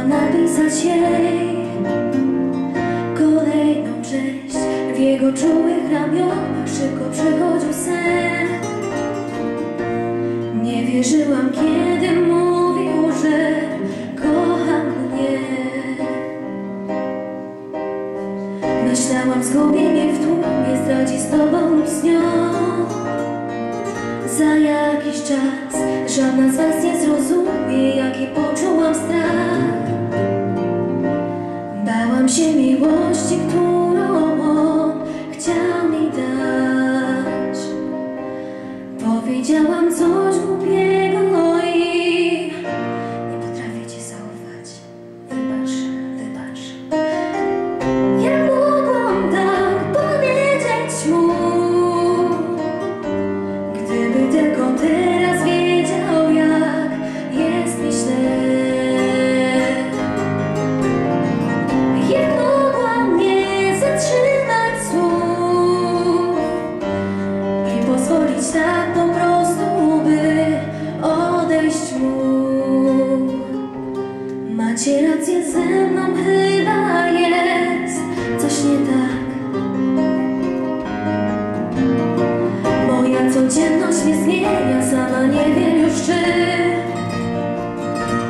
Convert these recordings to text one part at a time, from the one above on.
Napisać jej kolejną część. W jego czułych ramionach szybko przychodził sen. Nie wierzyłam, kiedy mówił, że kocha mnie. Myślałam, zgubię mnie w tłumie, zdradzi z tobą lub z nią. Za jakiś czas żadna z was nie zrozumie, jaki poczułam strach. Bałam się miłości, którą on chciał mi dać. Powiedziałam coś głupiego i nie potrafię ci zaufać. Wybacz, wybacz. Jak mogłam tak powiedzieć mu? Gdyby tylko teraz wiedział, jak jest mi źle. Tak po prostu, by odejść mógł. Macie rację, ze mną chyba jest coś nie tak. Moja codzienność mnie zmienia, sama nie wiem już, czy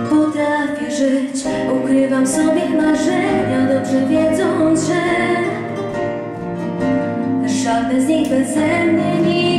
potrafię żyć. Ukrywam sobie marzenia, dobrze wiedząc, że żadne z nich beze mnie nie